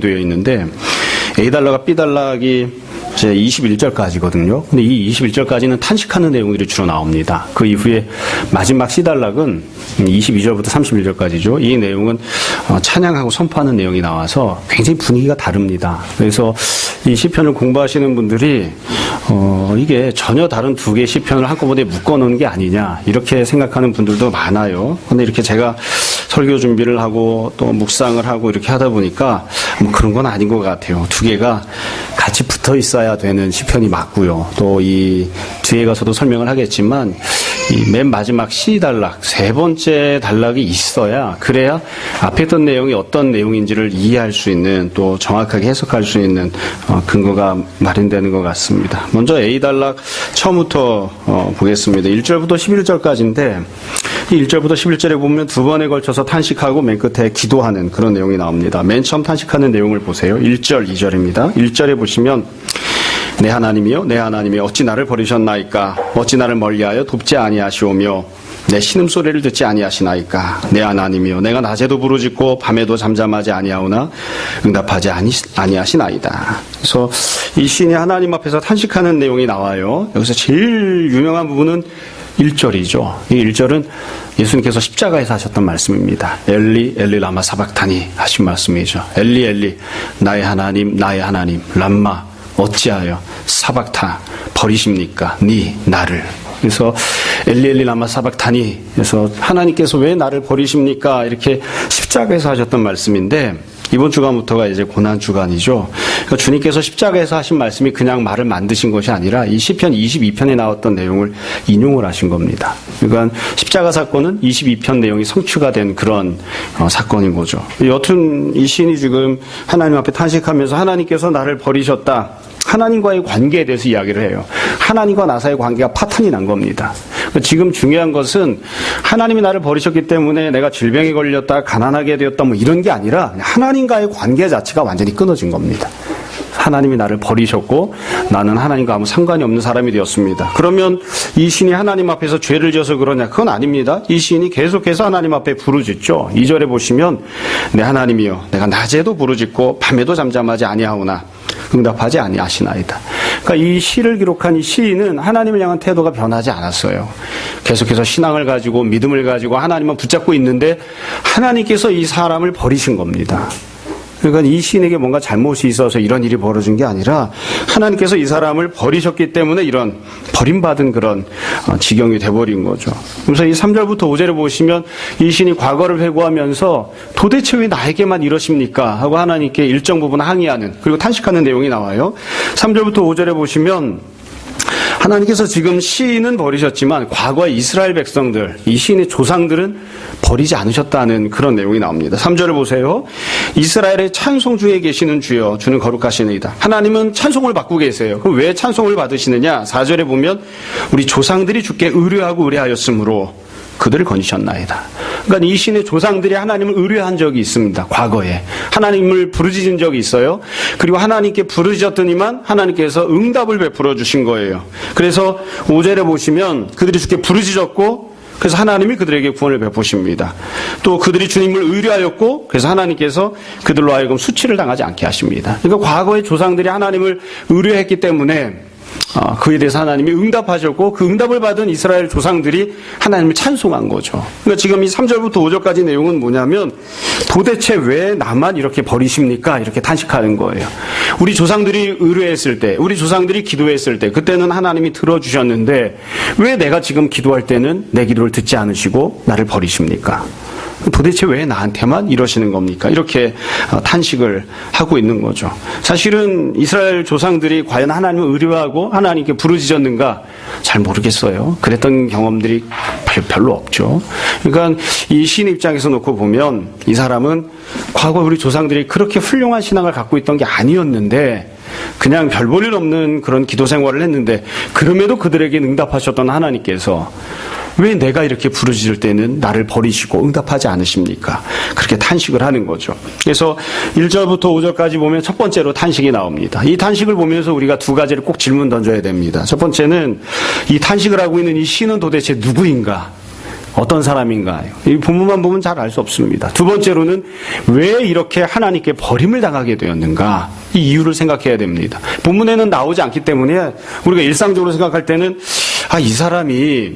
되어 있는데 A단락과 B단락이 이제 21절까지거든요. 근데 이 21절까지는 탄식하는 내용들이 주로 나옵니다. 그 이후에 마지막 C단락은 22절부터 31절까지죠. 이 내용은 찬양하고 선포하는 내용이 나와서 굉장히 분위기가 다릅니다. 그래서 이 시편을 공부하시는 분들이 이게 전혀 다른 두 개의 시편을 한꺼번에 묶어놓은 게 아니냐 이렇게 생각하는 분들도 많아요. 근데 이렇게 제가 설교 준비를 하고 또 묵상을 하고 이렇게 하다 보니까 뭐 그런 건 아닌 것 같아요. 두 개가 같이 붙어 있어야 되는 시편이 맞고요. 또 이 뒤에 가서도 설명을 하겠지만 이 맨 마지막 C단락 세 번째 단락이 있어야 그래야 앞에 있던 내용이 어떤 내용인지를 이해할 수 있는 또 정확하게 해석할 수 있는 근거가 마련되는 것 같습니다. 먼저 A단락 처음부터 보겠습니다. 1절부터 11절까지인데 이 1절부터 11절에 보면 두 번에 걸쳐서 탄식하고 맨 끝에 기도하는 그런 내용이 나옵니다. 맨 처음 탄식하는 내용을 보세요. 1절, 2절입니다. 1절에 보시면 내 하나님이여 내 하나님이 어찌 나를 버리셨나이까 어찌 나를 멀리하여 돕지 아니하시오며 내 신음소리를 듣지 아니하시나이까 내 하나님이여 내가 낮에도 부르짖고 밤에도 잠잠하지 아니하오나 응답하지 아니하시나이다. 그래서 이 시인이 하나님 앞에서 탄식하는 내용이 나와요. 여기서 제일 유명한 부분은 1절이죠. 이 1절은 예수님께서 십자가에서 하셨던 말씀입니다. 엘리 엘리 라마 사박타니 하신 말씀이죠. 엘리 엘리 나의 하나님 람마 어찌하여 사박타 버리십니까 니 나를. 그래서 엘리 엘리 라마 사박타니 그래서 하나님께서 왜 나를 버리십니까 이렇게 십자가에서 하셨던 말씀인데 이번 주간부터가 이제 고난 주간이죠. 그러니까 주님께서 십자가에서 하신 말씀이 그냥 말을 만드신 것이 아니라 이 시편 22편에 나왔던 내용을 인용을 하신 겁니다. 그러니까 십자가 사건은 22편 내용이 성취가 된 그런 사건인 거죠. 여튼 이 시인이 지금 하나님 앞에 탄식하면서 하나님께서 나를 버리셨다. 하나님과의 관계에 대해서 이야기를 해요. 하나님과 나 사이의 관계가 파탄이 난 겁니다. 지금 중요한 것은 하나님이 나를 버리셨기 때문에 내가 질병에 걸렸다, 가난하게 되었다 뭐 이런 게 아니라 하나님과의 관계 자체가 완전히 끊어진 겁니다. 하나님이 나를 버리셨고 나는 하나님과 아무 상관이 없는 사람이 되었습니다. 그러면 이 시인이 하나님 앞에서 죄를 지어서 그러냐? 그건 아닙니다. 이 시인이 계속해서 하나님 앞에 부르짖죠. 2절에 보시면 내 하나님이여 내가 낮에도 부르짖고 밤에도 잠잠하지 아니하오나 응답하지 아니하시나이다. 그러니까 이 시를 기록한 이 시인은 하나님을 향한 태도가 변하지 않았어요. 계속해서 신앙을 가지고 믿음을 가지고 하나님만 붙잡고 있는데 하나님께서 이 사람을 버리신 겁니다. 그러니까 이 시인에게 뭔가 잘못이 있어서 이런 일이 벌어진 게 아니라 하나님께서 이 사람을 버리셨기 때문에 이런 버림받은 그런 지경이 돼버린 거죠. 그래서 이 3절부터 5절에 보시면 이 시인이 과거를 회고하면서 도대체 왜 나에게만 이러십니까? 하고 하나님께 일정 부분 항의하는 그리고 탄식하는 내용이 나와요. 3절부터 5절에 보시면 하나님께서 지금 시인은 버리셨지만 과거의 이스라엘 백성들, 이 시인의 조상들은 버리지 않으셨다는 그런 내용이 나옵니다. 3절을 보세요. 이스라엘의 찬송 중에 계시는 주여 주는 거룩하시니이다. 하나님은 찬송을 받고 계세요. 그럼 왜 찬송을 받으시느냐? 4절에 보면 우리 조상들이 주께 의뢰하고 의뢰하였으므로 그들을 건지셨나이다. 그러니까 이 시인의 조상들이 하나님을 의뢰한 적이 있습니다. 과거에 하나님을 부르짖은 적이 있어요. 그리고 하나님께 부르짖었더니만 하나님께서 응답을 베풀어 주신 거예요. 그래서 5절에 보시면 그들이 주께 부르짖었고 그래서 하나님이 그들에게 구원을 베푸십니다. 또 그들이 주님을 의뢰하였고 그래서 하나님께서 그들로 하여금 수치를 당하지 않게 하십니다. 그러니까 과거의 조상들이 하나님을 의뢰했기 때문에 그에 대해서 하나님이 응답하셨고 그 응답을 받은 이스라엘 조상들이 하나님을 찬송한 거죠. 그러니까 지금 이 3절부터 5절까지 내용은 뭐냐면 도대체 왜 나만 이렇게 버리십니까? 이렇게 탄식하는 거예요. 우리 조상들이 의뢰했을 때, 우리 조상들이 기도했을 때 그때는 하나님이 들어주셨는데 왜 내가 지금 기도할 때는 내 기도를 듣지 않으시고 나를 버리십니까? 도대체 왜 나한테만 이러시는 겁니까? 이렇게 탄식을 하고 있는 거죠. 사실은 이스라엘 조상들이 과연 하나님을 의뢰하고 하나님께 부르짖었는가 잘 모르겠어요. 그랬던 경험들이 별로 없죠. 그러니까 이 시인 입장에서 놓고 보면 이 사람은 과거 우리 조상들이 그렇게 훌륭한 신앙을 갖고 있던 게 아니었는데 그냥 별 볼 일 없는 그런 기도 생활을 했는데 그럼에도 그들에게 응답하셨던 하나님께서 왜 내가 이렇게 부르짖을 때는 나를 버리시고 응답하지 않으십니까? 그렇게 탄식을 하는 거죠. 그래서 1절부터 5절까지 보면 첫 번째로 탄식이 나옵니다. 이 탄식을 보면서 우리가 두 가지를 꼭 질문 던져야 됩니다. 첫 번째는 이 탄식을 하고 있는 이 시는 도대체 누구인가? 어떤 사람인가요? 이 본문만 보면 잘 알 수 없습니다. 두 번째로는 왜 이렇게 하나님께 버림을 당하게 되었는가? 이 이유를 생각해야 됩니다. 본문에는 나오지 않기 때문에 우리가 일상적으로 생각할 때는 이 사람이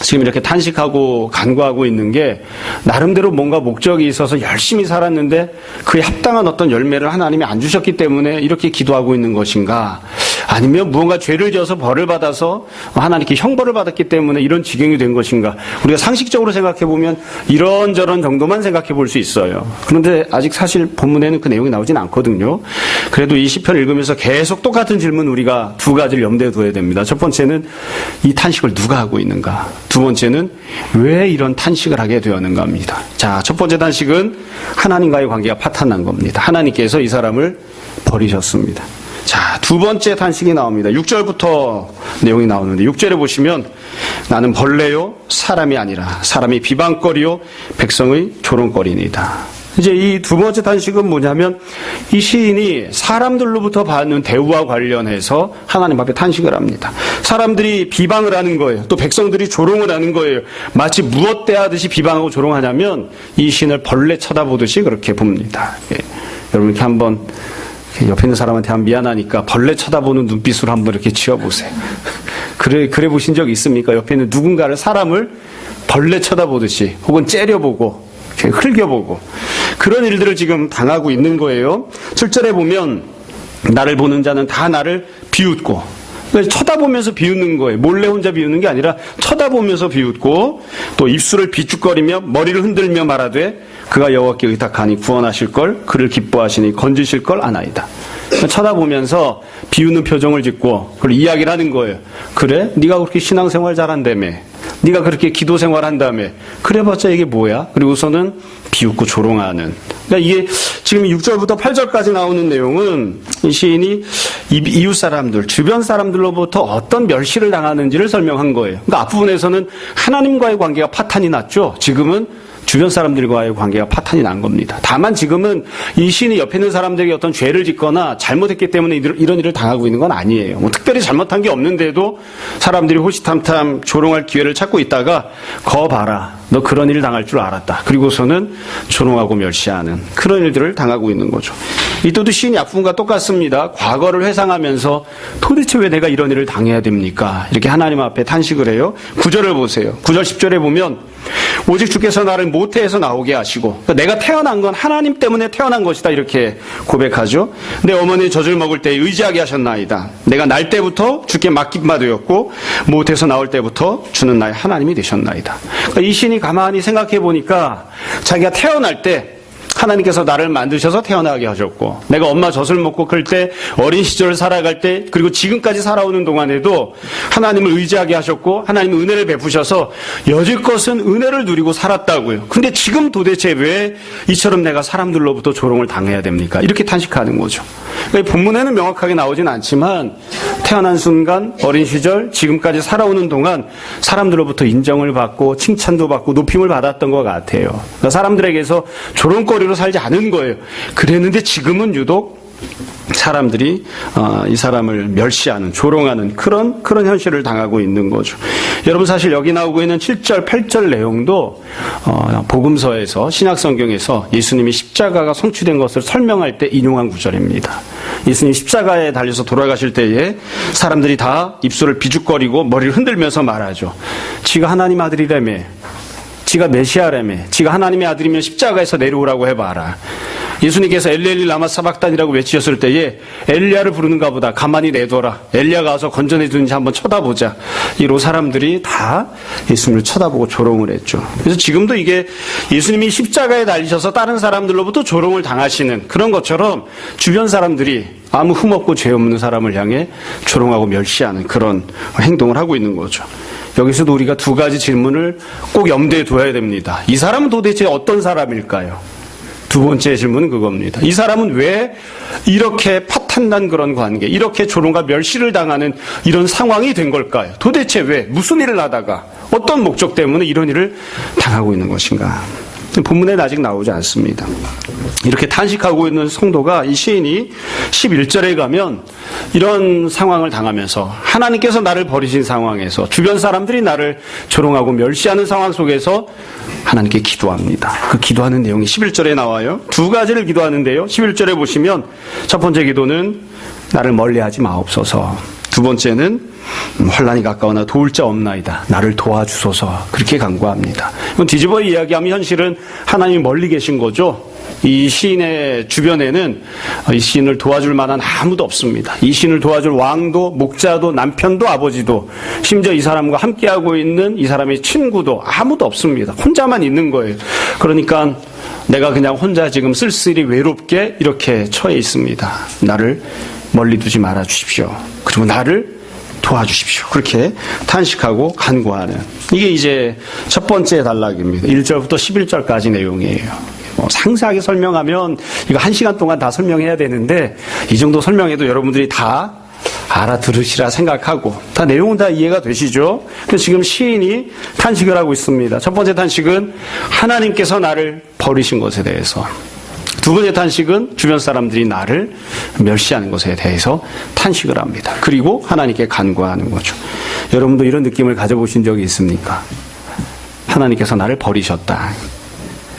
지금 이렇게 탄식하고 간구하고 있는 게 나름대로 뭔가 목적이 있어서 열심히 살았는데 그에 합당한 어떤 열매를 하나님이 안 주셨기 때문에 이렇게 기도하고 있는 것인가? 아니면 무언가 죄를 지어서 벌을 받아서 하나님께 형벌을 받았기 때문에 이런 지경이 된 것인가? 우리가 상식적으로 생각해 보면 이런저런 정도만 생각해 볼 수 있어요. 그런데 아직 사실 본문에는 그 내용이 나오진 않거든요. 그래도 이 시편 읽으면서 계속 똑같은 질문 우리가 두 가지를 염두에 둬야 됩니다. 첫 번째는 이 탄식을 누가 하고 있는가? 두 번째는 왜 이런 탄식을 하게 되었는가입니다. 자, 첫 번째 탄식은 하나님과의 관계가 파탄난 겁니다. 하나님께서 이 사람을 버리셨습니다. 자, 두 번째 탄식이 나옵니다. 6절부터 내용이 나오는데 6절에 보시면 나는 벌레요 사람이 아니라 사람이 비방거리요 백성의 조롱거리니이다. 이제 이 두 번째 탄식은 뭐냐면 이 시인이 사람들로부터 받는 대우와 관련해서 하나님 앞에 탄식을 합니다. 사람들이 비방을 하는 거예요. 또 백성들이 조롱을 하는 거예요. 마치 무엇 대하듯이 비방하고 조롱하냐면 이 시인을 벌레 쳐다보듯이 그렇게 봅니다. 예. 여러분 이렇게 한번 옆에 있는 사람한테 한 미안하니까 벌레 쳐다보는 눈빛으로 한번 이렇게 지어보세요. 그래 보신 적 있습니까? 옆에 있는 누군가를 사람을 벌레 쳐다보듯이 혹은 째려보고 흘겨보고 그런 일들을 지금 당하고 있는 거예요. 7절에 보면 나를 보는 자는 다 나를 비웃고 쳐다보면서 비웃는 거예요. 몰래 혼자 비웃는 게 아니라 쳐다보면서 비웃고 또 입술을 비축거리며 머리를 흔들며 말하되 그가 여호와께 의탁하니 구원하실 걸 그를 기뻐하시니 건지실 걸 아나이다. 쳐다보면서 비웃는 표정을 짓고 그걸 이야기를 하는 거예요. 그래? 네가 그렇게 신앙생활 잘한다며. 네가 그렇게 기도생활 한다며. 그래봤자 이게 뭐야? 그리고서는 비웃고 조롱하는. 그러니까 이게 지금 6절부터 8절까지 나오는 내용은 이 시인이 이웃 사람들, 주변 사람들로부터 어떤 멸시를 당하는지를 설명한 거예요. 그러니까 앞부분에서는 하나님과의 관계가 파탄이 났죠. 지금은 주변 사람들과의 관계가 파탄이 난 겁니다. 다만 지금은 이 시인이 옆에 있는 사람들에게 어떤 죄를 짓거나 잘못했기 때문에 이런 일을 당하고 있는 건 아니에요. 뭐 특별히 잘못한 게 없는데도 사람들이 호시탐탐 조롱할 기회를 찾고 있다가 거 봐라. 너 그런 일을 당할 줄 알았다. 그리고서는 조롱하고 멸시하는 그런 일들을 당하고 있는 거죠. 이때도 시인이 앞부분과 똑같습니다. 과거를 회상하면서 도대체 왜 내가 이런 일을 당해야 됩니까? 이렇게 하나님 앞에 탄식을 해요. 9절을 보세요. 9절 10절에 보면 오직 주께서 나를 모태에서 나오게 하시고 내가 태어난 건 하나님 때문에 태어난 것이다 이렇게 고백하죠. 내 어머니의 젖을 먹을 때 의지하게 하셨나이다. 내가 날 때부터 주께 맡긴 바 되었고 모태에서 나올 때부터 주는 나의 하나님이 되셨나이다. 그러니까 이 신이 가만히 생각해 보니까 자기가 태어날 때 하나님께서 나를 만드셔서 태어나게 하셨고 내가 엄마 젖을 먹고 클 때 어린 시절을 살아갈 때 그리고 지금까지 살아오는 동안에도 하나님을 의지하게 하셨고 하나님의 은혜를 베푸셔서 여지껏은 은혜를 누리고 살았다고요. 근데 지금 도대체 왜 이처럼 내가 사람들로부터 조롱을 당해야 됩니까? 이렇게 탄식하는 거죠. 그러니까 본문에는 명확하게 나오진 않지만 태어난 순간 어린 시절 지금까지 살아오는 동안 사람들로부터 인정을 받고 칭찬도 받고 높임을 받았던 것 같아요. 그러니까 사람들에게서 조롱거리로 살지 않은 거예요. 그랬는데 지금은 유독 사람들이 이 사람을 멸시하는 조롱하는 그런 현실을 당하고 있는 거죠. 여러분 사실 여기 나오고 있는 7절 8절 내용도 복음서에서 신약성경에서 예수님이 십자가가 성취된 것을 설명할 때 인용한 구절입니다. 예수님 십자가에 달려서 돌아가실 때에 사람들이 다 입술을 비죽거리고 머리를 흔들면서 말하죠. 지가 하나님 아들이라며, 지가 메시아라며, 지가 하나님의 아들이면 십자가에서 내려오라고 해봐라. 예수님께서 엘리엘리 라마 사박단이라고 외치셨을 때에 엘리야를 부르는가 보다 가만히 내둬라. 엘리야가 와서 건져내주는지 한번 쳐다보자. 이로 사람들이 다 예수님을 쳐다보고 조롱을 했죠. 그래서 지금도 이게 예수님이 십자가에 달리셔서 다른 사람들로부터 조롱을 당하시는 그런 것처럼 주변 사람들이 아무 흠없고 죄 없는 사람을 향해 조롱하고 멸시하는 그런 행동을 하고 있는 거죠. 여기서도 우리가 두 가지 질문을 꼭 염두에 둬야 됩니다. 이 사람은 도대체 어떤 사람일까요? 두 번째 질문은 그겁니다. 이 사람은 왜 이렇게 파탄난 그런 관계, 이렇게 조롱과 멸시를 당하는 이런 상황이 된 걸까요? 도대체 왜, 무슨 일을 하다가, 어떤 목적 때문에 이런 일을 당하고 있는 것인가? 본문에는 아직 나오지 않습니다. 이렇게 탄식하고 있는 성도가 이 시인이 11절에 가면 이런 상황을 당하면서 하나님께서 나를 버리신 상황에서 주변 사람들이 나를 조롱하고 멸시하는 상황 속에서 하나님께 기도합니다. 그 기도하는 내용이 11절에 나와요. 두 가지를 기도하는데요. 11절에 보시면 첫 번째 기도는 나를 멀리하지 마옵소서. 두 번째는 환난이 가까우나 도울 자 없나이다. 나를 도와주소서. 그렇게 간구합니다. 이건 뒤집어 이야기하면 현실은 하나님이 멀리 계신 거죠. 이 시인의 주변에는 이 시인을 도와줄 만한 아무도 없습니다. 이 시인을 도와줄 왕도, 목자도, 남편도, 아버지도, 심지어 이 사람과 함께하고 있는 이 사람의 친구도 아무도 없습니다. 혼자만 있는 거예요. 그러니까 내가 그냥 혼자 지금 쓸쓸히 외롭게 이렇게 처해 있습니다. 나를 멀리 두지 말아 주십시오. 그리고 나를 도와주십시오. 그렇게 탄식하고 간구하는, 이게 이제 첫 번째 단락입니다. 1절부터 11절까지 내용이에요. 상세하게 설명하면 이거 1시간 동안 다 설명해야 되는데 이 정도 설명해도 여러분들이 다 알아들으시라 생각하고, 다 내용은 다 이해가 되시죠? 그래서 지금 시인이 탄식을 하고 있습니다. 첫 번째 탄식은 하나님께서 나를 버리신 것에 대해서, 두 번째 탄식은 주변 사람들이 나를 멸시하는 것에 대해서 탄식을 합니다. 그리고 하나님께 간구하는 거죠. 여러분도 이런 느낌을 가져보신 적이 있습니까? 하나님께서 나를 버리셨다.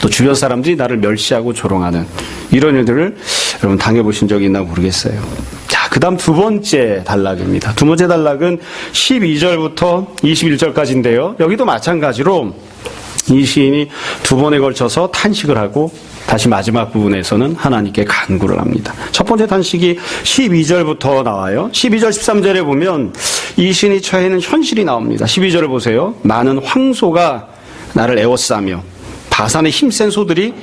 또 주변 사람들이 나를 멸시하고 조롱하는 이런 일들을 여러분 당해보신 적이 있나 모르겠어요. 자, 그 다음 두 번째 단락입니다. 두 번째 단락은 12절부터 21절까지인데요. 여기도 마찬가지로 이 시인이 두 번에 걸쳐서 탄식을 하고 다시 마지막 부분에서는 하나님께 간구를 합니다. 첫 번째 탄식이 12절부터 나와요. 12절 13절에 보면 이 시인이 처해 있는 현실이 나옵니다. 12절을 보세요. 많은 황소가 나를 에워싸며 바산의 힘센 소들이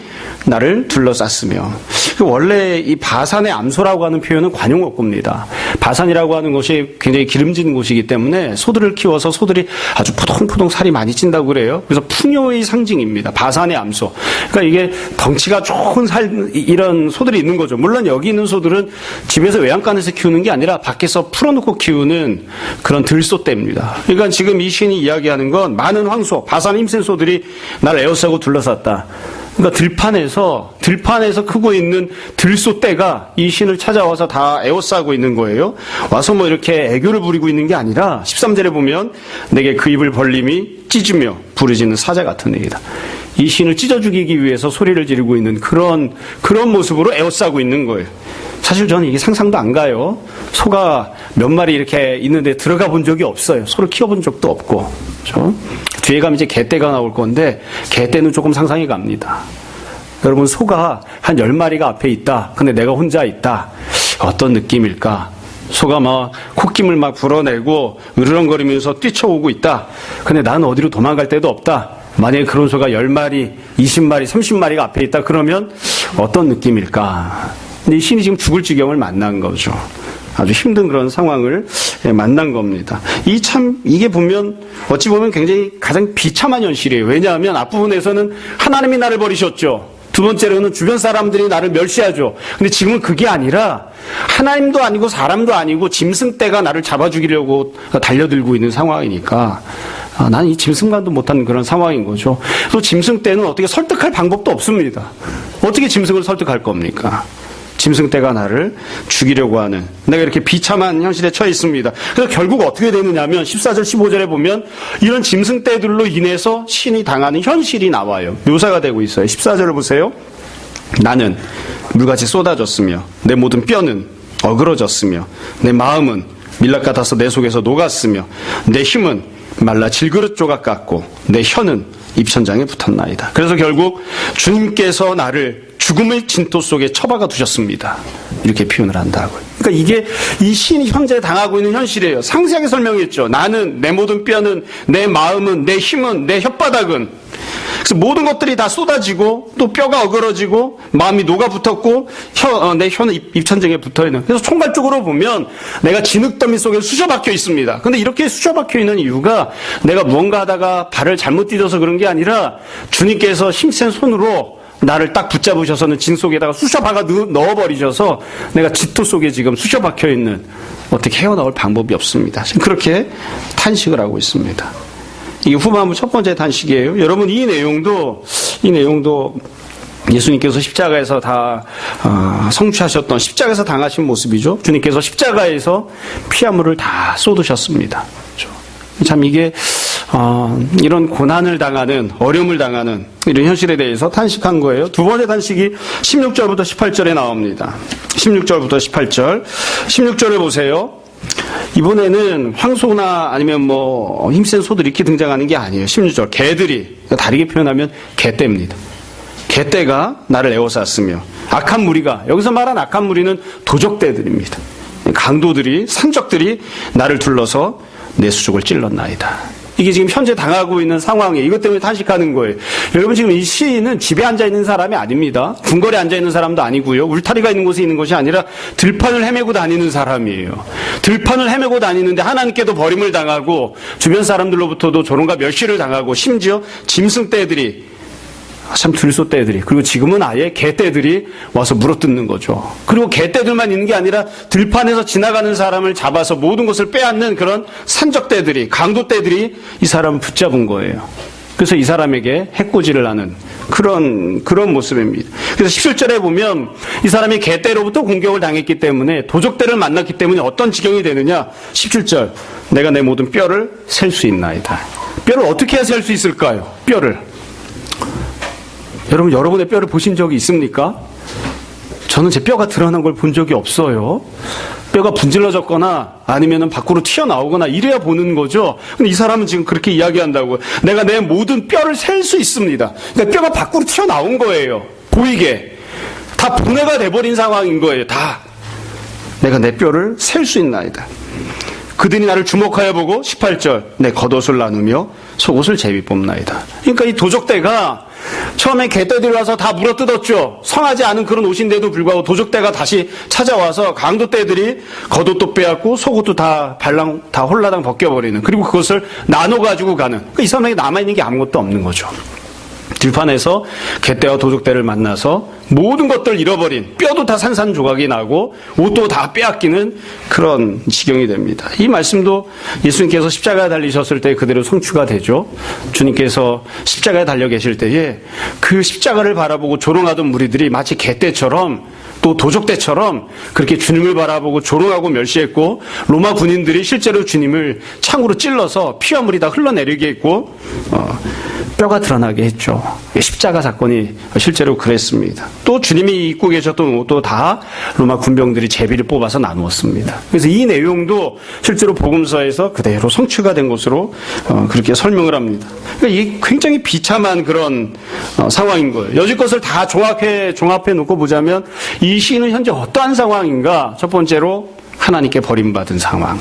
나를 둘러쌌으며. 원래 이 바산의 암소라고 하는 표현은 관용어구입니다. 바산이라고 하는 곳이 굉장히 기름진 곳이기 때문에 소들을 키워서 소들이 아주 푸동푸동 살이 많이 찐다고 그래요. 그래서 풍요의 상징입니다. 바산의 암소. 그러니까 이게 덩치가 좋은 이런 소들이 있는 거죠. 물론 여기 있는 소들은 집에서 외양간에서 키우는 게 아니라 밖에서 풀어놓고 키우는 그런 들소떼입니다. 그러니까 지금 이 시인이 이야기하는 건 많은 황소, 바산의 힘센 소들이 나를 에워싸고 둘러쌌다. 그러니까 들판에서 크고 있는 들소떼가 이 신을 찾아와서 다 에워싸고 있는 거예요. 와서 뭐 이렇게 애교를 부리고 있는 게 아니라 13절에 보면 내게 그 입을 벌림이 찢으며 부르짖는 사자 같은 애이다. 이 신을 찢어 죽이기 위해서 소리를 지르고 있는 그런 모습으로 에워싸고 있는 거예요. 사실 저는 이게 상상도 안 가요. 소가 몇 마리 이렇게 있는데 들어가 본 적이 없어요. 소를 키워본 적도 없고. 그렇죠? 뒤에 가면 이제 개떼가 나올 건데 개떼는 조금 상상이 갑니다. 여러분, 소가 한 10마리가 앞에 있다. 근데 내가 혼자 있다. 어떤 느낌일까? 소가 막 콧김을 막 불어내고 으르렁거리면서 뛰쳐오고 있다. 근데 나는 어디로 도망갈 데도 없다. 만약에 그런 소가 10마리, 20마리, 30마리가 앞에 있다. 그러면 어떤 느낌일까? 근데 이 신이 지금 죽을 지경을 만난 거죠. 아주 힘든 그런 상황을 만난 겁니다. 이게 보면, 어찌 보면 굉장히 가장 비참한 현실이에요. 왜냐하면 앞부분에서는 하나님이 나를 버리셨죠. 두 번째로는 주변 사람들이 나를 멸시하죠. 근데 지금은 그게 아니라 하나님도 아니고 사람도 아니고 짐승떼가 나를 잡아 죽이려고 달려들고 있는 상황이니까 난 이 짐승만도 못한 그런 상황인 거죠. 또 짐승떼는 어떻게 설득할 방법도 없습니다. 어떻게 짐승을 설득할 겁니까? 짐승떼가 나를 죽이려고 하는, 내가 이렇게 비참한 현실에 처해 있습니다. 그래서 결국 어떻게 되느냐면 14절 15절에 보면 이런 짐승떼들로 인해서 신이 당하는 현실이 나와요. 묘사가 되고 있어요. 14절을 보세요. 나는 물같이 쏟아졌으며 내 모든 뼈는 어그러졌으며 내 마음은 밀랍 같아서 내 속에서 녹았으며 내 힘은 말라 질그릇 조각 같고 내 혀는 입천장에 붙었나이다. 그래서 결국 주님께서 나를 죽음의 진토 속에 처박아 두셨습니다. 이렇게 표현을 한다고요. 그러니까 이게 이 시인이 현재 당하고 있는 현실이에요. 상세하게 설명했죠. 나는, 내 모든 뼈는, 내 마음은, 내 힘은, 내 혓바닥은. 그래서 모든 것들이 다 쏟아지고 또 뼈가 어그러지고 마음이 녹아붙었고 내 혀는 입천장에 붙어있는. 그래서 총괄적으로 보면 내가 진흙더미 속에 쑤셔박혀 있습니다. 근데 이렇게 쑤셔박혀 있는 이유가 내가 무언가 하다가 발을 잘못 디뎌서 그런 게 아니라 주님께서 힘센 손으로 나를 딱 붙잡으셔서는 진 속에다가 쑤셔박아 넣어버리셔서 내가 짙토 속에 지금 쑤셔박혀 있는, 어떻게 헤어나올 방법이 없습니다. 지금 그렇게 탄식을 하고 있습니다. 이게 후반부 첫 번째 탄식이에요. 여러분 이 내용도 예수님께서 십자가에서 다 성취하셨던 십자가에서 당하신 모습이죠. 주님께서 십자가에서 피아물을 다 쏟으셨습니다. 참 이게 이런 고난을 당하는, 어려움을 당하는 이런 현실에 대해서 탄식한 거예요. 두 번째 탄식이 16절부터 18절에 나옵니다. 16절부터 18절. 16절을 보세요. 이번에는 황소나 아니면 뭐 힘센 소들이 이렇게 등장하는 게 아니에요. 16절. 개들이, 다르게 표현하면 개떼입니다. 개떼가 나를 에워쌌으며 악한 무리가, 여기서 말한 악한 무리는 도적떼들입니다. 강도들이, 산적들이 나를 둘러서 내 수족을 찔렀나이다. 이게 지금 현재 당하고 있는 상황이에요. 이것 때문에 탄식하는 거예요. 여러분 지금 이 시인은 집에 앉아있는 사람이 아닙니다. 궁궐에 앉아있는 사람도 아니고요. 울타리가 있는 곳에 있는 것이 아니라 들판을 헤매고 다니는 사람이에요. 들판을 헤매고 다니는데 하나님께도 버림을 당하고 주변 사람들로부터도 조롱과 멸시를 당하고 심지어 짐승떼들이, 참 들소떼들이, 그리고 지금은 아예 개떼들이 와서 물어뜯는 거죠. 그리고 개떼들만 있는 게 아니라 들판에서 지나가는 사람을 잡아서 모든 것을 빼앗는 그런 산적떼들이, 강도떼들이 이 사람을 붙잡은 거예요. 그래서 이 사람에게 해코지를 하는 그런 모습입니다. 그래서 17절에 보면 이 사람이 개떼로부터 공격을 당했기 때문에, 도적떼를 만났기 때문에 어떤 지경이 되느냐. 17절. 내가 내 모든 뼈를 셀 수 있나이다. 뼈를 어떻게 해야 셀 수 있을까요? 뼈를. 여러분, 여러분의 뼈를 보신 적이 있습니까? 저는 제 뼈가 드러난 걸 본 적이 없어요. 뼈가 분질러졌거나 아니면 밖으로 튀어나오거나 이래야 보는 거죠. 근데 이 사람은 지금 그렇게 이야기한다고요. 내가 내 모든 뼈를 셀 수 있습니다. 그러니까 뼈가 밖으로 튀어나온 거예요. 보이게. 다 분해가 돼버린 상황인 거예요. 다. 내가 내 뼈를 셀 수 있나이다. 그들이 나를 주목하여 보고 18절. 내 겉옷을 나누며 속옷을 제비 뽑나이다. 그러니까 이 도적떼가 처음에 개떼들이 와서 다 물어뜯었죠. 성하지 않은 그런 옷인데도 불구하고 도적떼가 다시 찾아와서 강도떼들이 겉옷도 빼앗고 속옷도 다 홀라당 벗겨버리는, 그리고 그것을 나눠가지고 가는. 그러니까 이 사람에게 남아있는 게 아무것도 없는 거죠. 들판에서 개떼와 도적떼를 만나서 모든 것들을 잃어버린, 뼈도 다 산산조각이 나고 옷도 다 빼앗기는 그런 지경이 됩니다. 이 말씀도 예수님께서 십자가에 달리셨을 때 그대로 성취가 되죠. 주님께서 십자가에 달려 계실 때에 그 십자가를 바라보고 조롱하던 무리들이 마치 개떼처럼, 또 도적떼처럼 그렇게 주님을 바라보고 조롱하고 멸시했고, 로마 군인들이 실제로 주님을 창으로 찔러서 피와 물이 다 흘러내리게 했고, 뼈가 드러나게 했죠. 십자가 사건이 실제로 그랬습니다. 또 주님이 입고 계셨던 옷도 다 로마 군병들이 제비를 뽑아서 나누었습니다. 그래서 이 내용도 실제로 복음서에서 그대로 성취가 된 것으로 그렇게 설명을 합니다. 그러니까 이게 굉장히 비참한 그런 상황인 거예요. 여지것을 다 종합해 놓고 보자면 이 시인은 현재 어떠한 상황인가? 첫 번째로 하나님께 버림받은 상황.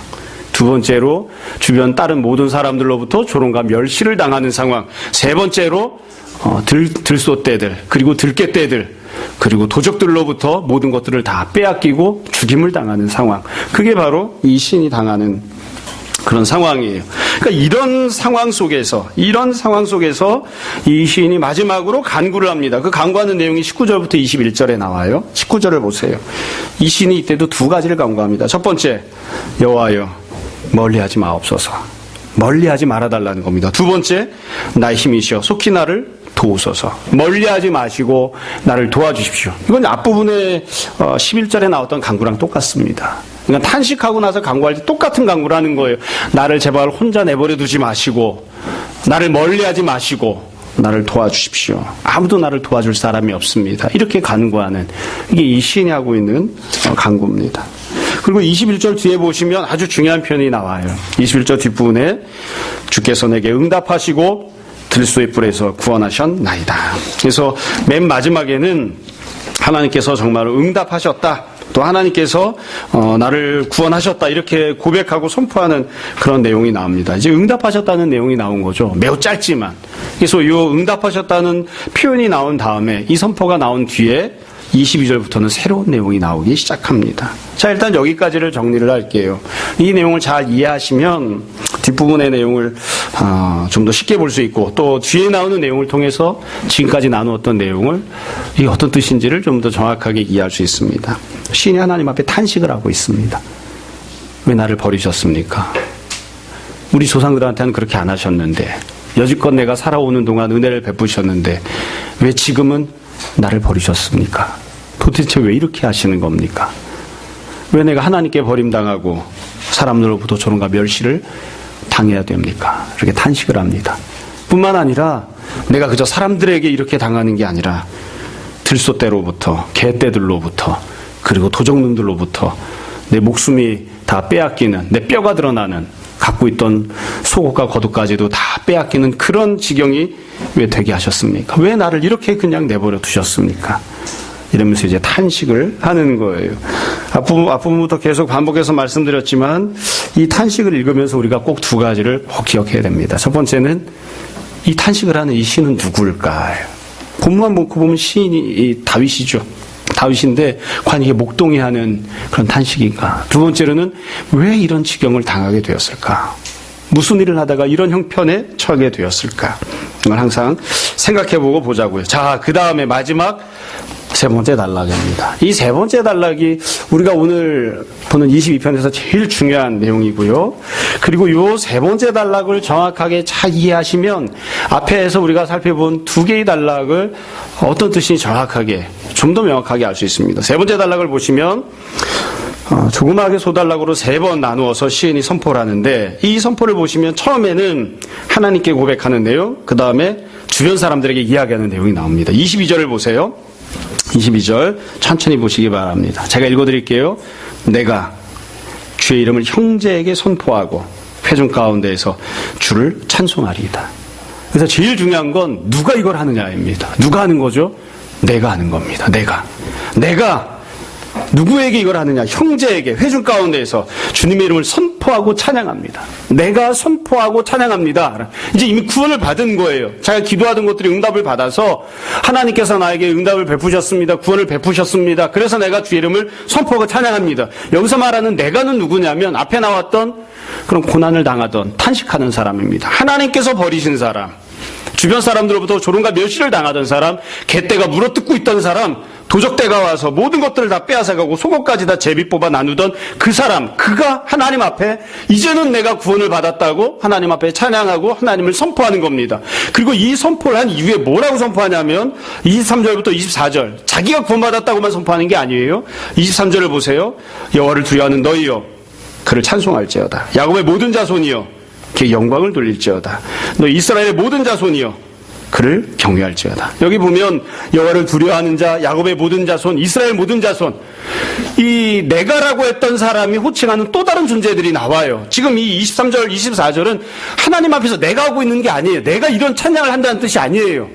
두 번째로 주변 다른 모든 사람들로부터 조롱과 멸시를 당하는 상황. 세 번째로 들소떼들, 그리고 들깨떼들, 그리고 도적들로부터 모든 것들을 다 빼앗기고 죽임을 당하는 상황. 그게 바로 이 시인이 당하는 그런 상황이에요. 그러니까 이런 상황 속에서 이 시인이 마지막으로 간구를 합니다. 그 간구하는 내용이 19절부터 21절에 나와요. 19절을 보세요. 이 시인이 이때도 두 가지를 간구합니다. 첫 번째, 여호와여 멀리하지 마옵소서. 멀리하지 말아달라는 겁니다. 두 번째, 나의 힘이시여 속히 나를 도우소서. 멀리하지 마시고 나를 도와주십시오. 이건 앞부분에 11절에 나왔던 간구랑 똑같습니다. 그러니까 탄식하고 나서 간구할 때 똑같은 간구를 하는 거예요. 나를 제발 혼자 내버려 두지 마시고, 나를 멀리하지 마시고 나를 도와주십시오. 아무도 나를 도와줄 사람이 없습니다. 이렇게 간구하는, 이게 이 시인이 하고 있는 간구입니다. 그리고 21절 뒤에 보시면 아주 중요한 표현이 나와요. 21절 뒷부분에 주께서 내게 응답하시고 들소의 뿔에서 구원하셨나이다. 그래서 맨 마지막에는 하나님께서 정말 응답하셨다, 또 하나님께서 나를 구원하셨다, 이렇게 고백하고 선포하는 그런 내용이 나옵니다. 이제 응답하셨다는 내용이 나온 거죠. 매우 짧지만. 그래서 이 응답하셨다는 표현이 나온 다음에, 이 선포가 나온 뒤에 22절부터는 새로운 내용이 나오기 시작합니다. 자, 일단 여기까지를 정리를 할게요. 이 내용을 잘 이해하시면 뒷부분의 내용을 좀 더 쉽게 볼 수 있고, 또 뒤에 나오는 내용을 통해서 지금까지 나누었던 내용을, 이게 어떤 뜻인지를 좀 더 정확하게 이해할 수 있습니다. 시인이 하나님 앞에 탄식을 하고 있습니다. 왜 나를 버리셨습니까? 우리 조상들한테는 그렇게 안 하셨는데 여지껏 내가 살아오는 동안 은혜를 베푸셨는데 왜 지금은 나를 버리셨습니까? 도대체 왜 이렇게 하시는 겁니까? 왜 내가 하나님께 버림당하고 사람들로부터 조롱과 멸시를 당해야 됩니까? 이렇게 탄식을 합니다. 뿐만 아니라 내가 그저 사람들에게 이렇게 당하는 게 아니라 들소떼로부터, 개떼들로부터, 그리고 도적놈들로부터 내 목숨이 다 빼앗기는, 내 뼈가 드러나는, 갖고 있던 속옷과 겉옷까지도 다 빼앗기는 그런 지경이 왜 되게 하셨습니까? 왜 나를 이렇게 그냥 내버려 두셨습니까? 이러면서 이제 탄식을 하는 거예요. 앞부분부터 계속 반복해서 말씀드렸지만 이 탄식을 읽으면서 우리가 꼭 두 가지를 꼭 기억해야 됩니다. 첫 번째는 이 탄식을 하는 이 시인은 누구일까요? 본문만 놓고 보면 시인이 다윗이죠. 다윗인데 과연 이게 목동이하는 그런 탄식인가? 두 번째로는 왜 이런 지경을 당하게 되었을까? 무슨 일을 하다가 이런 형편에 처하게 되었을까? 이걸 항상 생각해보고 보자고요. 자, 그 다음에 마지막 세 번째 단락입니다. 이 세 번째 단락이 우리가 오늘 보는 22편에서 제일 중요한 내용이고요. 그리고 이 세 번째 단락을 정확하게 잘 이해하시면 앞에서 우리가 살펴본 두 개의 단락을 어떤 뜻인지 정확하게 좀 더 명확하게 알 수 있습니다. 세 번째 단락을 보시면 조그맣게 소단락으로 세 번 나누어서 시인이 선포를 하는데 이 선포를 보시면 처음에는 하나님께 고백하는 내용, 그 다음에 주변 사람들에게 이야기하는 내용이 나옵니다. 22절을 보세요. 22절 천천히 보시기 바랍니다. 제가 읽어드릴게요. 내가 주의 이름을 형제에게 선포하고 회중 가운데에서 주를 찬송하리이다. 그래서 제일 중요한 건 누가 이걸 하느냐입니다. 누가 하는 거죠? 내가 하는 겁니다. 내가 누구에게 이걸 하느냐? 형제에게 회중 가운데에서 주님의 이름을 선포하고 찬양합니다. 내가 선포하고 찬양합니다. 이제 이미 구원을 받은 거예요. 제가 기도하던 것들이 응답을 받아서 하나님께서 나에게 응답을 베푸셨습니다. 구원을 베푸셨습니다. 그래서 내가 주의 이름을 선포하고 찬양합니다. 여기서 말하는 내가는 누구냐면 앞에 나왔던 그런 고난을 당하던 탄식하는 사람입니다. 하나님께서 버리신 사람, 주변 사람들로부터 조롱과 멸시를 당하던 사람, 개떼가 물어뜯고 있던 사람, 도적대가 와서 모든 것들을 다 빼앗아가고 속옷까지 다 제비 뽑아 나누던 그 사람, 그가 하나님 앞에 이제는 내가 구원을 받았다고 하나님 앞에 찬양하고 하나님을 선포하는 겁니다. 그리고 이 선포를 한 이후에 뭐라고 선포하냐면 23절부터 24절, 자기가 구원받았다고만 선포하는 게 아니에요. 23절을 보세요. 여호와를 두려워하는 너희여 그를 찬송할지어다. 야곱의 모든 자손이여 그의 영광을 돌릴지어다. 너 이스라엘의 모든 자손이여 그를 경외할지어다. 여기 보면 여호와를 두려워하는 자, 야곱의 모든 자손, 이스라엘 모든 자손, 이 내가라고 했던 사람이 호칭하는 또 다른 존재들이 나와요. 지금 이 23절, 24절은 하나님 앞에서 내가 하고 있는 게 아니에요. 내가 이런 찬양을 한다는 뜻이 아니에요.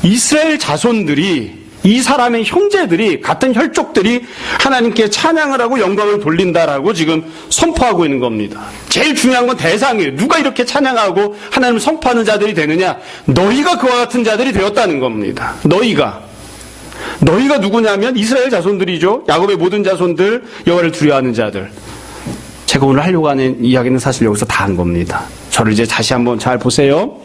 이스라엘 자손들이, 이 사람의 형제들이, 같은 혈족들이 하나님께 찬양을 하고 영광을 돌린다라고 지금 선포하고 있는 겁니다. 제일 중요한 건 대상이에요. 누가 이렇게 찬양하고 하나님을 선포하는 자들이 되느냐? 너희가 그와 같은 자들이 되었다는 겁니다. 너희가 누구냐면 이스라엘 자손들이죠. 야곱의 모든 자손들, 여호와를 두려워하는 자들. 제가 오늘 하려고 하는 이야기는 사실 여기서 다 한 겁니다. 저를 이제 다시 한번 잘 보세요.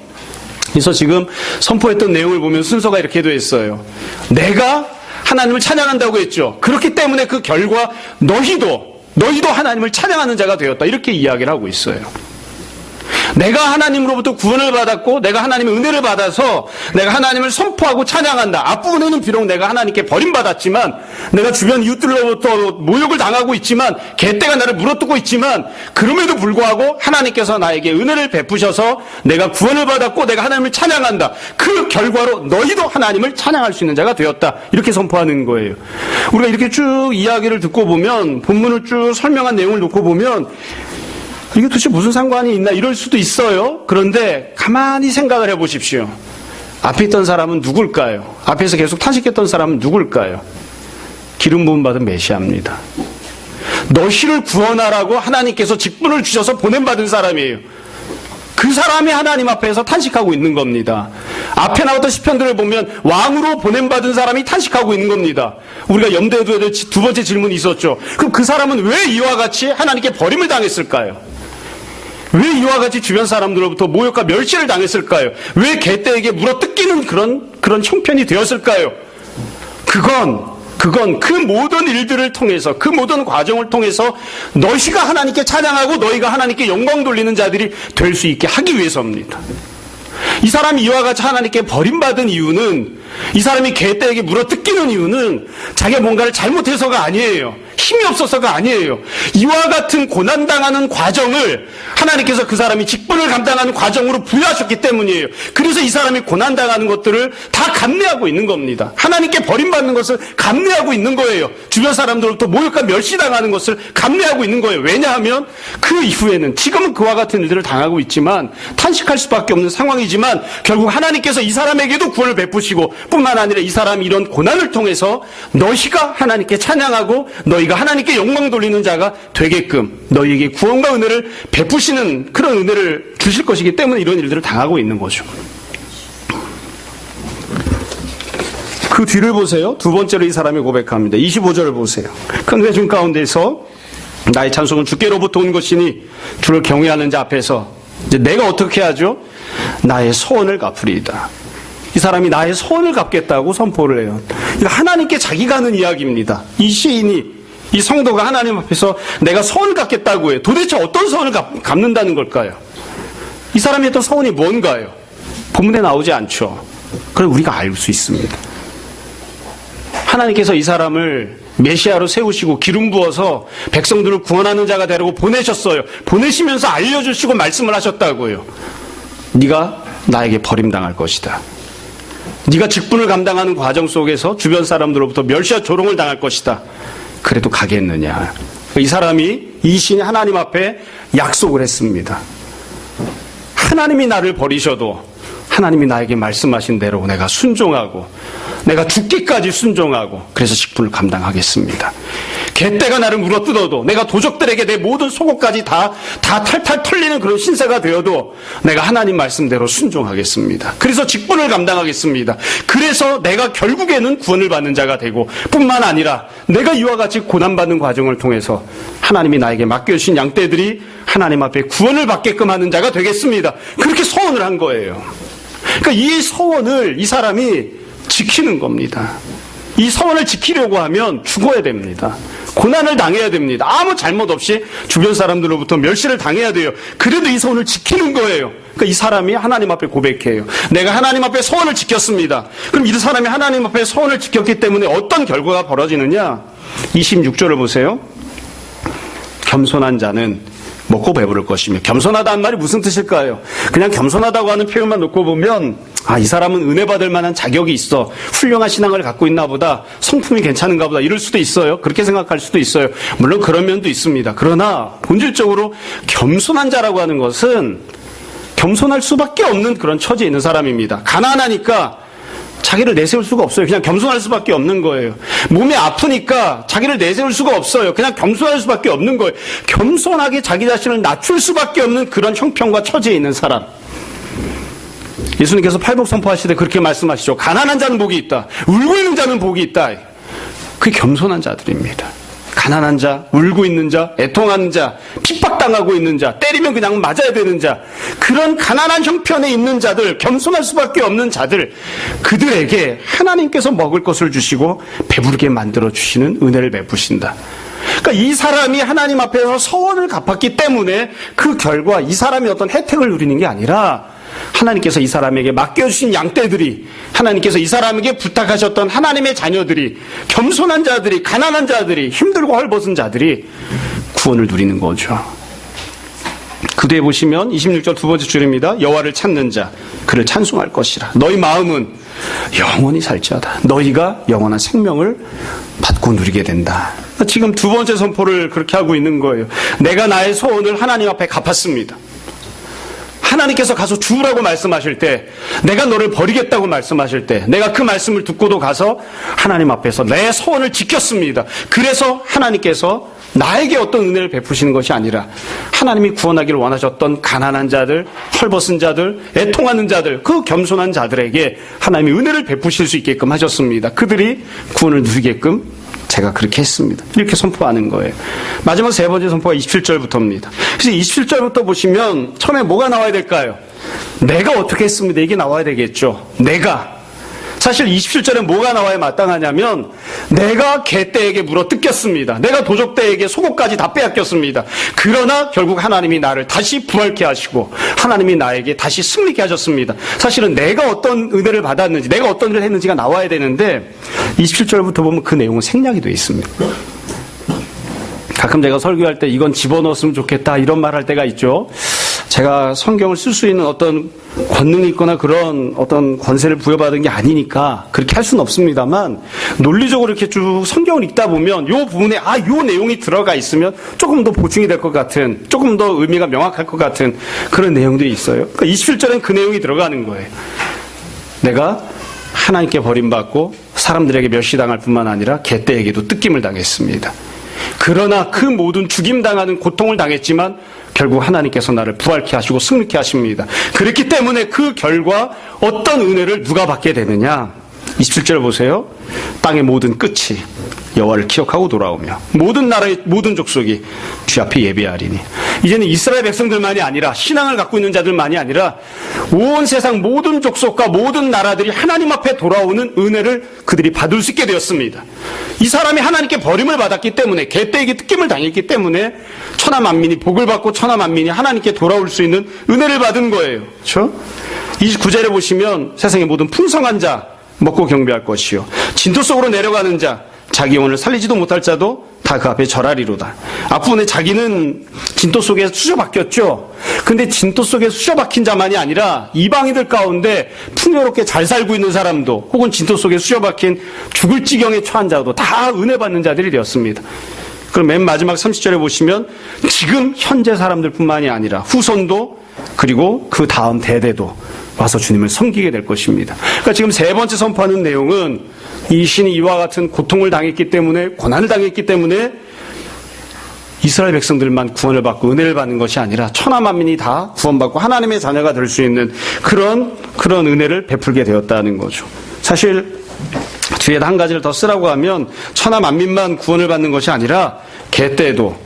그래서 지금 선포했던 내용을 보면 순서가 이렇게 되어 있어요. 내가 하나님을 찬양한다고 했죠. 그렇기 때문에 그 결과 너희도 하나님을 찬양하는 자가 되었다. 이렇게 이야기를 하고 있어요. 내가 하나님으로부터 구원을 받았고 내가 하나님의 은혜를 받아서 내가 하나님을 선포하고 찬양한다. 앞부분에는 비록 내가 하나님께 버림받았지만 내가 주변 이웃들로부터 모욕을 당하고 있지만 개떼가 나를 물어뜯고 있지만 그럼에도 불구하고 하나님께서 나에게 은혜를 베푸셔서 내가 구원을 받았고 내가 하나님을 찬양한다. 그 결과로 너희도 하나님을 찬양할 수 있는 자가 되었다. 이렇게 선포하는 거예요. 우리가 이렇게 쭉 이야기를 듣고 보면 본문을 쭉 설명한 내용을 놓고 보면 이게 도대체 무슨 상관이 있나 이럴 수도 있어요. 그런데 가만히 생각을 해보십시오. 앞에 있던 사람은 누굴까요? 앞에서 계속 탄식했던 사람은 누굴까요? 기름 부음 받은 메시아입니다. 너희를 구원하라고 하나님께서 직분을 주셔서 보냄받은 사람이에요. 그 사람이 하나님 앞에서 탄식하고 있는 겁니다. 앞에 나왔던 시편들을 보면 왕으로 보냄받은 사람이 탄식하고 있는 겁니다. 우리가 염두에 둬야 될 두 번째 질문이 있었죠. 그럼 그 사람은 왜 이와 같이 하나님께 버림을 당했을까요? 왜 이와 같이 주변 사람들로부터 모욕과 멸시를 당했을까요? 왜 개떼에게 물어뜯기는 그런 형편이 되었을까요? 그건 그 모든 일들을 통해서, 그 모든 과정을 통해서 너희가 하나님께 찬양하고 너희가 하나님께 영광 돌리는 자들이 될 수 있게 하기 위해서입니다. 이 사람이 이와 같이 하나님께 버림받은 이유는, 이 사람이 개떼에게 물어뜯기는 이유는 자기가 뭔가를 잘못해서가 아니에요. 힘이 없어서가 아니에요. 이와 같은 고난당하는 과정을 하나님께서 그 사람이 직분을 감당하는 과정으로 부여하셨기 때문이에요. 그래서 이 사람이 고난당하는 것들을 다 감내하고 있는 겁니다. 하나님께 버림받는 것을 감내하고 있는 거예요. 주변 사람들로부터 모욕과 멸시당하는 것을 감내하고 있는 거예요. 왜냐하면 그 이후에는, 지금은 그와 같은 일들을 당하고 있지만, 탄식할 수밖에 없는 상황이지만, 결국 하나님께서 이 사람에게도 구원을 베푸시고, 뿐만 아니라 이 사람이 이런 고난을 통해서 너희가 하나님께 찬양하고 너희가 하나님께 영광 돌리는 자가 되게끔 너희에게 구원과 은혜를 베푸시는 그런 은혜를 주실 것이기 때문에 이런 일들을 당하고 있는 거죠. 그 뒤를 보세요. 두 번째로 이 사람이 고백합니다. 25절을 보세요. 큰 회중 가운데서 나의 찬송은 주께로부터 온 것이니 주를 경외하는 자 앞에서 이제 내가 어떻게 하죠? 나의 소원을 갚으리이다. 이 사람이 나의 소원을 갚겠다고 선포를 해요. 이거 하나님께 자기가 하는 이야기입니다. 이 시인이, 이 성도가 하나님 앞에서 내가 소원을 갚겠다고 해요. 도대체 어떤 소원을 갚는다는 걸까요? 이 사람이 했던 소원이 뭔가요? 본문에 나오지 않죠. 그럼 우리가 알 수 있습니다. 하나님께서 이 사람을 메시아로 세우시고 기름 부어서 백성들을 구원하는 자가 되라고 보내셨어요. 보내시면서 알려주시고 말씀을 하셨다고요. 네가 나에게 버림당할 것이다. 네가 직분을 감당하는 과정 속에서 주변 사람들로부터 멸시와 조롱을 당할 것이다. 그래도 가겠느냐. 이 사람이, 이 신이 하나님 앞에 약속을 했습니다. 하나님이 나를 버리셔도 하나님이 나에게 말씀하신 대로 내가 순종하고 내가 죽기까지 순종하고 그래서 직분을 감당하겠습니다. 개떼가 나를 물어뜯어도 내가 도적들에게 내 모든 속옷까지 다 탈탈 털리는 그런 신세가 되어도 내가 하나님 말씀대로 순종하겠습니다. 그래서 직분을 감당하겠습니다. 그래서 내가 결국에는 구원을 받는 자가 되고 뿐만 아니라 내가 이와 같이 고난받는 과정을 통해서 하나님이 나에게 맡겨주신 양떼들이 하나님 앞에 구원을 받게끔 하는 자가 되겠습니다. 그렇게 소원을 한 거예요. 그러니까 이 소원을 이 사람이 지키는 겁니다. 이 소원을 지키려고 하면 죽어야 됩니다. 고난을 당해야 됩니다. 아무 잘못 없이 주변 사람들로부터 멸시를 당해야 돼요. 그래도 이 소원을 지키는 거예요. 그러니까 이 사람이 하나님 앞에 고백해요. 내가 하나님 앞에 소원을 지켰습니다. 그럼 이 사람이 하나님 앞에 소원을 지켰기 때문에 어떤 결과가 벌어지느냐? 26절을 보세요. 겸손한 자는 먹고 배부를 것이며, 겸손하다는 말이 무슨 뜻일까요? 그냥 겸손하다고 하는 표현만 놓고 보면 이 사람은 은혜 받을 만한 자격이 있어, 훌륭한 신앙을 갖고 있나 보다, 성품이 괜찮은가 보다, 이럴 수도 있어요. 그렇게 생각할 수도 있어요. 물론 그런 면도 있습니다. 그러나 본질적으로 겸손한 자라고 하는 것은 겸손할 수밖에 없는 그런 처지에 있는 사람입니다. 가난하니까 자기를 내세울 수가 없어요. 그냥 겸손할 수밖에 없는 거예요. 몸이 아프니까 자기를 내세울 수가 없어요. 그냥 겸손할 수밖에 없는 거예요. 겸손하게 자기 자신을 낮출 수밖에 없는 그런 형편과 처지에 있는 사람. 예수님께서 팔복 선포하실 때 그렇게 말씀하시죠. 가난한 자는 복이 있다. 울고 있는 자는 복이 있다. 그게 겸손한 자들입니다. 가난한 자, 울고 있는 자, 애통하는 자, 핍박당하고 있는 자, 때리면 그냥 맞아야 되는 자, 그런 가난한 형편에 있는 자들, 겸손할 수밖에 없는 자들, 그들에게 하나님께서 먹을 것을 주시고 배부르게 만들어 주시는 은혜를 베푸신다. 그러니까 이 사람이 하나님 앞에서 서원을 갚았기 때문에 그 결과 이 사람이 어떤 혜택을 누리는 게 아니라 하나님께서 이 사람에게 맡겨주신 양떼들이, 하나님께서 이 사람에게 부탁하셨던 하나님의 자녀들이, 겸손한 자들이, 가난한 자들이, 힘들고 헐벗은 자들이 구원을 누리는 거죠. 그 뒤에 보시면 26절 두 번째 줄입니다. 여호와를 찾는 자, 그를 찬송할 것이라. 너희 마음은 영원히 살지어다. 너희가 영원한 생명을 받고 누리게 된다. 지금 두 번째 선포를 그렇게 하고 있는 거예요. 내가 나의 소원을 하나님 앞에 갚았습니다. 하나님께서 가서 주우라고 말씀하실 때, 내가 너를 버리겠다고 말씀하실 때, 내가 그 말씀을 듣고도 가서 하나님 앞에서 내 소원을 지켰습니다. 그래서 하나님께서 나에게 어떤 은혜를 베푸시는 것이 아니라 하나님이 구원하기를 원하셨던 가난한 자들, 헐벗은 자들, 애통하는 자들, 그 겸손한 자들에게 하나님이 은혜를 베푸실 수 있게끔 하셨습니다. 그들이 구원을 누리게끔 제가 그렇게 했습니다. 이렇게 선포하는 거예요. 마지막 세 번째 선포가 27절부터입니다. 그래서 27절부터 보시면 처음에 뭐가 나와야 될까요? 내가 어떻게 했습니다. 이게 나와야 되겠죠. 내가. 사실 27절에 뭐가 나와야 마땅하냐면 내가 개떼에게 물어 뜯겼습니다. 내가 도적떼에게 속옷까지 다 빼앗겼습니다. 그러나 결국 하나님이 나를 다시 부활케 하시고 하나님이 나에게 다시 승리케 하셨습니다. 사실은 내가 어떤 은혜를 받았는지 내가 어떤 일을 했는지가 나와야 되는데 27절부터 보면 그 내용은 생략이 되어 있습니다. 가끔 제가 설교할 때 이건 집어넣었으면 좋겠다 이런 말 할 때가 있죠. 제가 성경을 쓸 수 있는 어떤 권능이 있거나 그런 어떤 권세를 부여받은 게 아니니까 그렇게 할 수는 없습니다만 논리적으로 이렇게 쭉 성경을 읽다 보면 요 부분에 요 내용이 들어가 있으면 조금 더 보충이 될 것 같은 조금 더 의미가 명확할 것 같은 그런 내용들이 있어요. 그러니까 27절엔 그 내용이 들어가는 거예요. 내가 하나님께 버림받고 사람들에게 멸시당할 뿐만 아니라 개떼에게도 뜯김을 당했습니다. 그러나 그 모든 죽임당하는 고통을 당했지만 결국 하나님께서 나를 부활케 하시고 승리케 하십니다. 그렇기 때문에 그 결과 어떤 은혜를 누가 받게 되느냐? 27절 보세요. 땅의 모든 끝이 여호와를 기억하고 돌아오며 모든 나라의 모든 족속이 주 앞에 예배하리니. 이제는 이스라엘 백성들만이 아니라 신앙을 갖고 있는 자들만이 아니라 온 세상 모든 족속과 모든 나라들이 하나님 앞에 돌아오는 은혜를 그들이 받을 수 있게 되었습니다. 이 사람이 하나님께 버림을 받았기 때문에 개떼에게 뜯김을 당했기 때문에 천하 만민이 복을 받고 천하 만민이 하나님께 돌아올 수 있는 은혜를 받은 거예요. 그렇죠? 29절에 보시면 세상의 모든 풍성한 자 먹고 경배할 것이요 진토 속으로 내려가는 자 자기 영혼을 살리지도 못할 자도 다 그 앞에 절하리로다. 앞부분에 자기는 진토 속에 수저박혔죠. 근데 진토 속에 수저박힌 자만이 아니라 이방인들 가운데 풍요롭게 잘 살고 있는 사람도 혹은 진토 속에 수저박힌 죽을 지경에 처한 자도 다 은혜 받는 자들이 되었습니다. 그럼 맨 마지막 30절에 보시면 지금 현재 사람들뿐만이 아니라 후손도 그리고 그 다음 대대도 와서 주님을 섬기게 될 것입니다. 그러니까 지금 세 번째 선포하는 내용은 이 신이 이와 같은 고통을 당했기 때문에 고난을 당했기 때문에 이스라엘 백성들만 구원을 받고 은혜를 받는 것이 아니라 천하 만민이 다 구원받고 하나님의 자녀가 될 수 있는 그런 은혜를 베풀게 되었다는 거죠. 사실 뒤에다 한 가지를 더 쓰라고 하면 천하 만민만 구원을 받는 것이 아니라 개떼도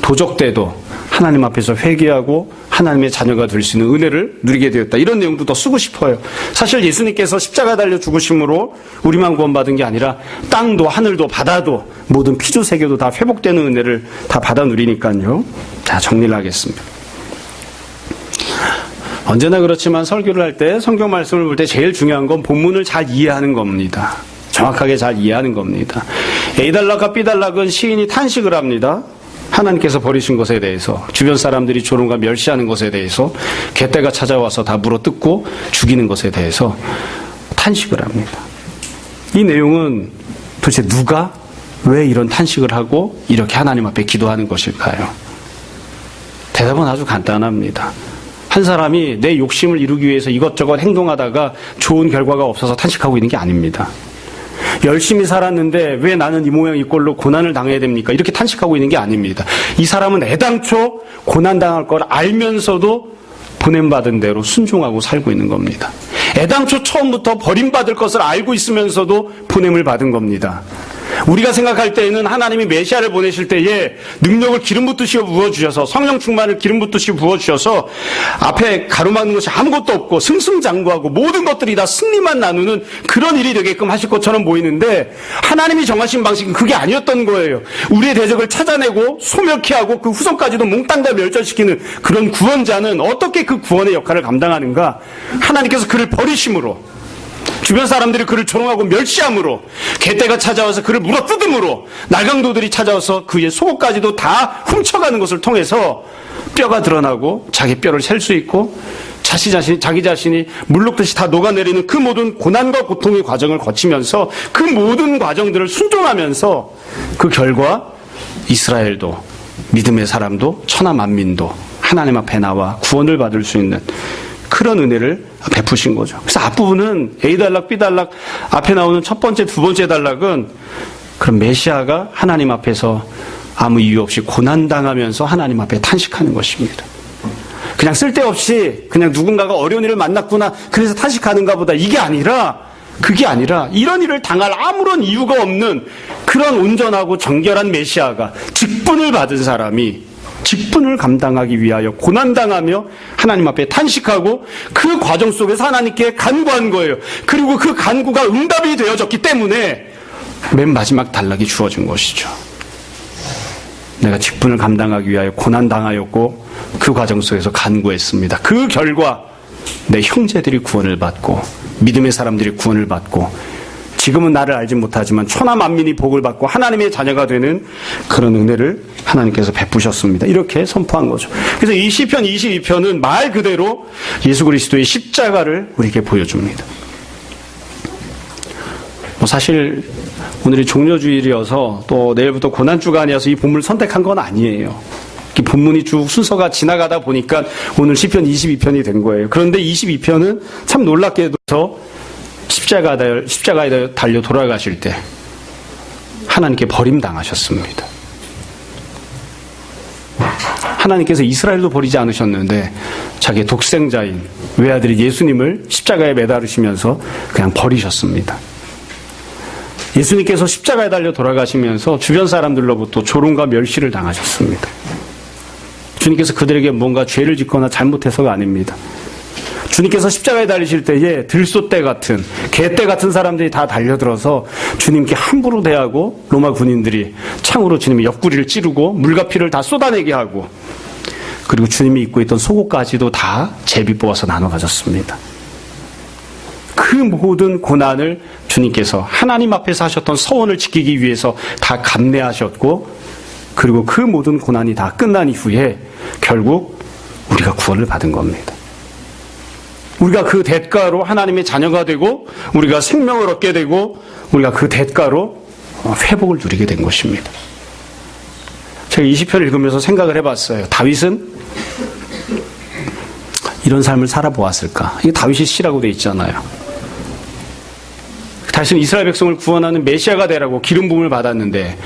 도적떼도 하나님 앞에서 회개하고 하나님의 자녀가 될 수 있는 은혜를 누리게 되었다. 이런 내용도 더 쓰고 싶어요. 사실 예수님께서 십자가 달려 죽으심으로 우리만 구원받은 게 아니라 땅도 하늘도 바다도 모든 피조세계도 다 회복되는 은혜를 다 받아 누리니까요. 자, 정리를 하겠습니다. 언제나 그렇지만 설교를 할 때 성경 말씀을 볼 때 제일 중요한 건 본문을 잘 이해하는 겁니다. 정확하게 잘 이해하는 겁니다. A단락과 B단락은 시인이 탄식을 합니다. 하나님께서 버리신 것에 대해서 주변 사람들이 조롱과 멸시하는 것에 대해서 개떼가 찾아와서 다 물어뜯고 죽이는 것에 대해서 탄식을 합니다. 이 내용은 도대체 누가 왜 이런 탄식을 하고 이렇게 하나님 앞에 기도하는 것일까요? 대답은 아주 간단합니다. 한 사람이 내 욕심을 이루기 위해서 이것저것 행동하다가 좋은 결과가 없어서 탄식하고 있는 게 아닙니다. 열심히 살았는데 왜 나는 이 모양 이 꼴로 고난을 당해야 됩니까? 이렇게 탄식하고 있는 게 아닙니다. 이 사람은 애당초 고난당할 걸 알면서도 보냄받은 대로 순종하고 살고 있는 겁니다. 애당초 처음부터 버림받을 것을 알고 있으면서도 보냄을 받은 겁니다. 우리가 생각할 때에는 하나님이 메시아를 보내실 때에 능력을 기름 붓듯이 부어주셔서 성령 충만을 기름 붓듯이 부어주셔서 앞에 가로막는 것이 아무것도 없고 승승장구하고 모든 것들이 다 승리만 나누는 그런 일이 되게끔 하실 것처럼 보이는데 하나님이 정하신 방식은 그게 아니었던 거예요. 우리의 대적을 찾아내고 소멸케 하고 그 후손까지도 몽땅 다 멸절시키는 그런 구원자는 어떻게 그 구원의 역할을 감당하는가? 하나님께서 그를 버리심으로 주변 사람들이 그를 조롱하고 멸시함으로 개떼가 찾아와서 그를 물어뜯음으로 날강도들이 찾아와서 그의 속옷까지도 다 훔쳐가는 것을 통해서 뼈가 드러나고 자기 뼈를 셀 수 있고 자기 자신이 물녹듯이 다 녹아내리는 그 모든 고난과 고통의 과정을 거치면서 그 모든 과정들을 순종하면서 그 결과 이스라엘도 믿음의 사람도 천하 만민도 하나님 앞에 나와 구원을 받을 수 있는 그런 은혜를 베푸신 거죠. 그래서 앞부분은 A단락, B단락 앞에 나오는 첫 번째, 두 번째 단락은 그런 메시아가 하나님 앞에서 아무 이유 없이 고난당하면서 하나님 앞에 탄식하는 것입니다. 그냥 쓸데없이 그냥 누군가가 어려운 일을 만났구나 그래서 탄식하는가 보다 그게 아니라 이런 일을 당할 아무런 이유가 없는 그런 온전하고 정결한 메시아가 직분을 받은 사람이 직분을 감당하기 위하여 고난당하며 하나님 앞에 탄식하고 그 과정 속에서 하나님께 간구한 거예요. 그리고 그 간구가 응답이 되어졌기 때문에 맨 마지막 단락이 주어진 것이죠. 내가 직분을 감당하기 위하여 고난당하였고 그 과정 속에서 간구했습니다. 그 결과 내 형제들이 구원을 받고 믿음의 사람들이 구원을 받고 지금은 나를 알지 못하지만 천하 만민이 복을 받고 하나님의 자녀가 되는 그런 은혜를 하나님께서 베푸셨습니다. 이렇게 선포한 거죠. 그래서 이 시편 22편은 말 그대로 예수 그리스도의 십자가를 우리에게 보여줍니다. 사실 오늘이 종료주일이어서 또 내일부터 고난주가 아니어서 이 본문을 선택한 건 아니에요. 이 본문이 쭉 순서가 지나가다 보니까 오늘 시편 22편이 된 거예요. 그런데 22편은 참 놀랍게도 십자가에 달려 돌아가실 때 하나님께 버림당하셨습니다. 하나님께서 이스라엘도 버리지 않으셨는데 자기의 독생자인 외아들이 예수님을 십자가에 매달으시면서 그냥 버리셨습니다. 예수님께서 십자가에 달려 돌아가시면서 주변 사람들로부터 조롱과 멸시를 당하셨습니다. 주님께서 그들에게 뭔가 죄를 짓거나 잘못해서가 아닙니다. 주님께서 십자가에 달리실 때에 들소떼 같은 개떼 같은 사람들이 다 달려들어서 주님께 함부로 대하고 로마 군인들이 창으로 주님의 옆구리를 찌르고 물과 피를 다 쏟아내게 하고 그리고 주님이 입고 있던 속옷까지도 다 제비 뽑아서 나눠 가졌습니다. 그 모든 고난을 주님께서 하나님 앞에서 하셨던 서원을 지키기 위해서 다 감내하셨고 그리고 그 모든 고난이 다 끝난 이후에 결국 우리가 구원을 받은 겁니다. 우리가 그 대가로 하나님의 자녀가 되고 우리가 생명을 얻게 되고 우리가 그 대가로 회복을 누리게 된 것입니다. 제가 20편을 읽으면서 생각을 해봤어요. 다윗은 이런 삶을 살아보았을까? 이게 다윗의 시라고 돼 있잖아요. 다윗은 이스라엘 백성을 구원하는 메시아가 되라고 기름 부음을 받았는데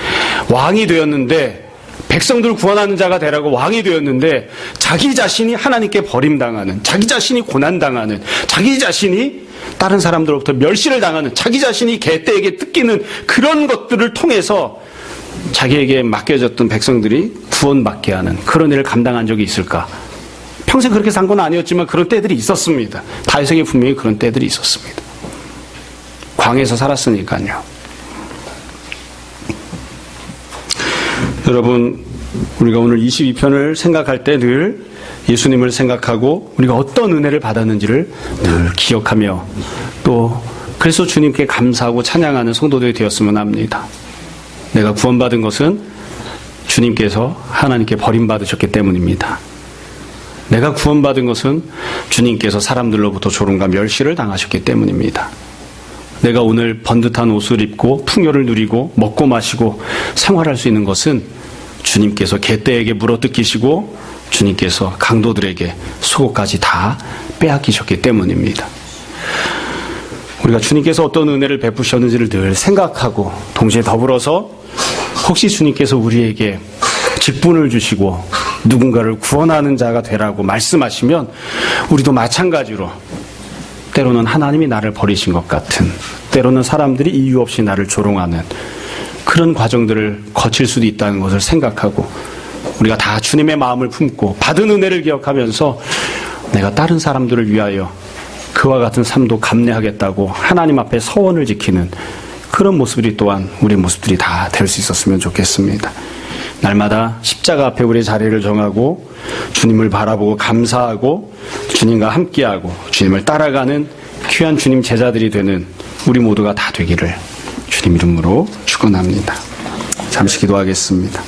왕이 되었는데 백성들을 구원하는 자가 되라고 왕이 되었는데 자기 자신이 하나님께 버림당하는, 자기 자신이 고난당하는, 자기 자신이 다른 사람들로부터 멸시를 당하는, 자기 자신이 개떼에게 뜯기는 그런 것들을 통해서 자기에게 맡겨졌던 백성들이 구원받게 하는 그런 일을 감당한 적이 있을까? 평생 그렇게 산 건 아니었지만 그런 때들이 있었습니다. 다윗에게 분명히 그런 때들이 있었습니다. 광야에서 살았으니까요. 여러분, 우리가 오늘 22편을 생각할 때 늘 예수님을 생각하고 우리가 어떤 은혜를 받았는지를 늘 기억하며 또 그래서 주님께 감사하고 찬양하는 성도들이 되었으면 합니다. 내가 구원받은 것은 주님께서 하나님께 버림받으셨기 때문입니다. 내가 구원받은 것은 주님께서 사람들로부터 조롱과 멸시를 당하셨기 때문입니다. 내가 오늘 번듯한 옷을 입고 풍요를 누리고 먹고 마시고 생활할 수 있는 것은 주님께서 개떼에게 물어뜯기시고 주님께서 강도들에게 속옷까지 다 빼앗기셨기 때문입니다. 우리가 주님께서 어떤 은혜를 베푸셨는지를 늘 생각하고 동시에 더불어서 혹시 주님께서 우리에게 직분을 주시고 누군가를 구원하는 자가 되라고 말씀하시면 우리도 마찬가지로 때로는 하나님이 나를 버리신 것 같은, 때로는 사람들이 이유 없이 나를 조롱하는 그런 과정들을 거칠 수도 있다는 것을 생각하고 우리가 다 주님의 마음을 품고 받은 은혜를 기억하면서 내가 다른 사람들을 위하여 그와 같은 삶도 감내하겠다고 하나님 앞에 서원을 지키는 그런 모습들이 또한 우리 모습들이 다 될 수 있었으면 좋겠습니다. 날마다 십자가 앞에 우리의 자리를 정하고 주님을 바라보고 감사하고 주님과 함께하고 주님을 따라가는 귀한 주님 제자들이 되는 우리 모두가 다 되기를 주님 이름으로 축원합니다. 잠시 기도하겠습니다.